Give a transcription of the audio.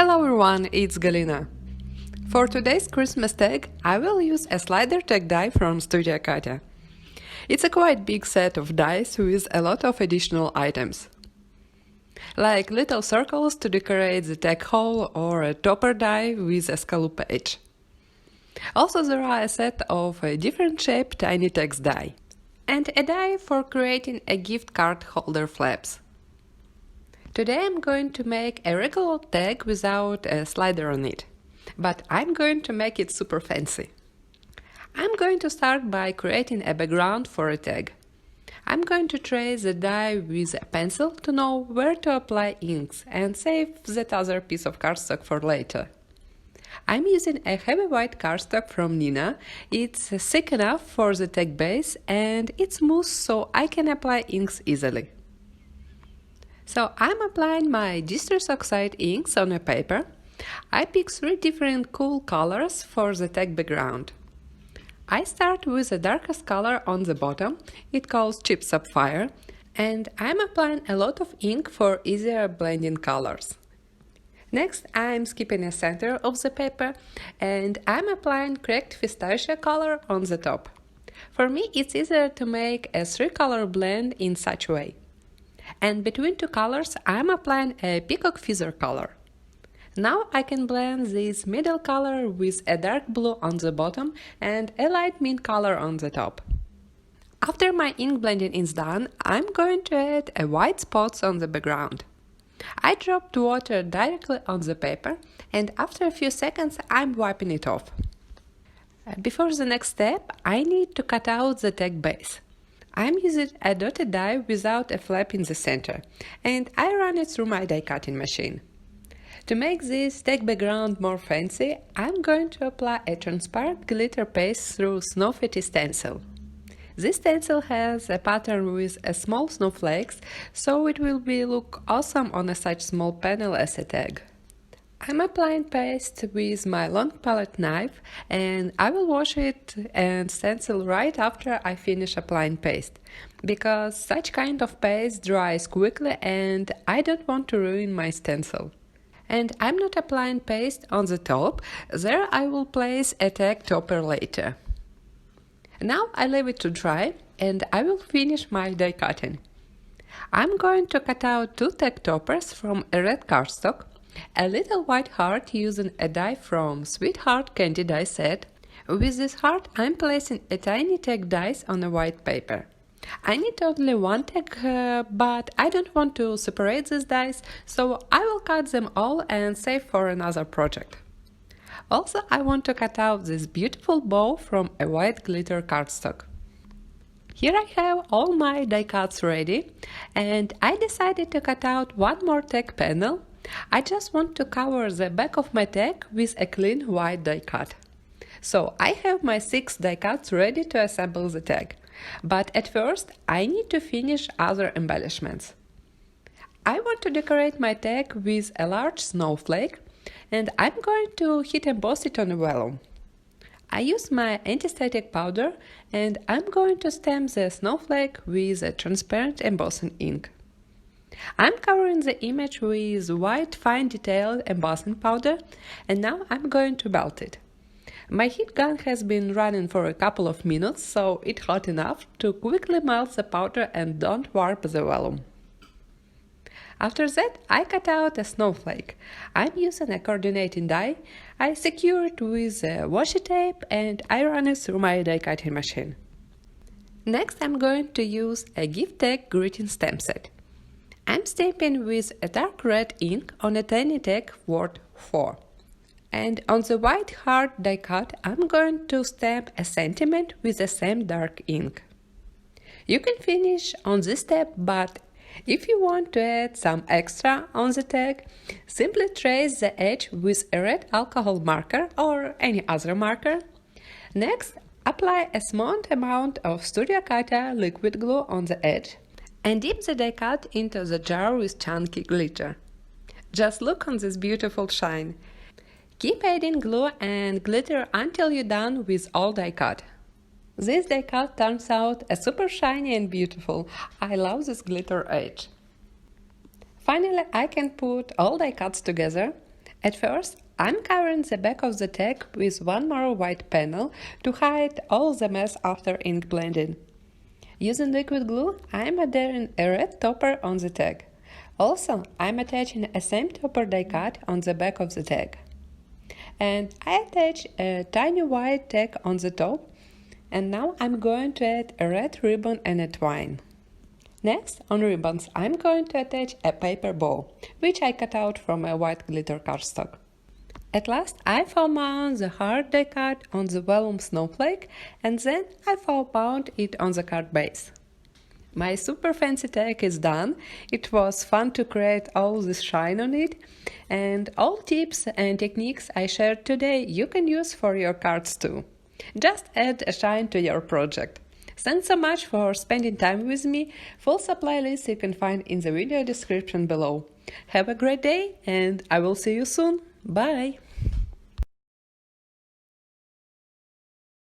Hello everyone, it's Galina. For today's Christmas tag, I will use a slider tag die from Studio Katia. It's a quite big set of dies with a lot of additional items, like little circles to decorate the tag hole or a topper die with a scallop edge. Also there are a set of different shaped tiny text die, and a die for creating a gift card holder flaps. Today I'm going to make a regular tag without a slider on it, but I'm going to make it super fancy. I'm going to start by creating a background for a tag. I'm going to trace the die with a pencil to know where to apply inks and save that other piece of cardstock for later. I'm using a heavy white cardstock from Nina. It's thick enough for the tag base and it's smooth so I can apply inks easily. So I'm applying my distress oxide inks on a paper. I pick 3 different cool colors for the tag background. I start with the darkest color on the bottom, it calls Cheap Sapphire, and I'm applying a lot of ink for easier blending colors. Next, I'm skipping the center of the paper and I'm applying cracked pistachio color on the top. For me, it's easier to make a 3-color blend in such a way. And between 2 colors, I'm applying a peacock feather color. Now I can blend this middle color with a dark blue on the bottom and a light mint color on the top. After my ink blending is done, I'm going to add a white spots on the background. I dropped water directly on the paper and after a few seconds I'm wiping it off. Before the next step, I need to cut out the tag base. I'm using a dotted die without a flap in the center, and I run it through my die cutting machine. To make this tag background more fancy, I'm going to apply a transparent glitter paste through SNOW-FETTI stencil. This stencil has a pattern with a small snowflakes, so it will look awesome on a such small panel as a tag. I'm applying paste with my long palette knife and I will wash it and stencil right after I finish applying paste, because such kind of paste dries quickly and I don't want to ruin my stencil. And I'm not applying paste on the top, there I will place a tag topper later. Now I leave it to dry and I will finish my die cutting. I'm going to cut out 2 tag toppers from a red cardstock, a little white heart using a die from Sweetheart Candy die set. With this heart I'm placing a tiny tag dies on a white paper. I need only 1 tag, but I don't want to separate these dies, so I will cut them all and save for another project. Also, I want to cut out this beautiful bow from a white glitter cardstock. Here I have all my die cuts ready, and I decided to cut out 1 more tag panel. I just want to cover the back of my tag with a clean white die cut. So I have my 6 die cuts ready to assemble the tag. But at first I need to finish other embellishments. I want to decorate my tag with a large snowflake and I'm going to heat emboss it on a vellum. I use my anti-static powder and I'm going to stamp the snowflake with a transparent embossing ink. I'm covering the image with white fine detailed embossing powder and now I'm going to melt it. My heat gun has been running for a couple of minutes, so it's hot enough to quickly melt the powder and don't warp the vellum. After that, I cut out a snowflake. I'm using a coordinating die. I secure it with washi tape and I run it through my die cutting machine. Next, I'm going to use a gift tag greeting stamp set. I'm stamping with a dark red ink on a tiny tag word 4. And on the white heart die cut, I'm going to stamp a sentiment with the same dark ink. You can finish on this step, but if you want to add some extra on the tag, simply trace the edge with a red alcohol marker or any other marker. Next, apply a small amount of Studio Katia liquid glue on the edge and dip the die cut into the jar with chunky glitter. Just look on this beautiful shine. Keep adding glue and glitter until you're done with all die cut. This die cut turns out super shiny and beautiful. I love this glitter edge. Finally, I can put all die cuts together. At first, I'm covering the back of the tag with one more white panel to hide all the mess after ink blending. Using liquid glue, I'm adhering a red topper on the tag. Also, I'm attaching a same topper die cut on the back of the tag. And I attach a tiny white tag on the top, and now I'm going to add a red ribbon and a twine. Next, on ribbons, I'm going to attach a paper bow, which I cut out from a white glitter cardstock. At last, I foam mount the hard die cut on the vellum snowflake, and then I foam mount it on the card base. My super fancy tag is done. It was fun to create all this shine on it, and all tips and techniques I shared today you can use for your cards too. Just add a shine to your project. Thanks so much for spending time with me. Full supply list you can find in the video description below. Have a great day, and I will see you soon. Bye!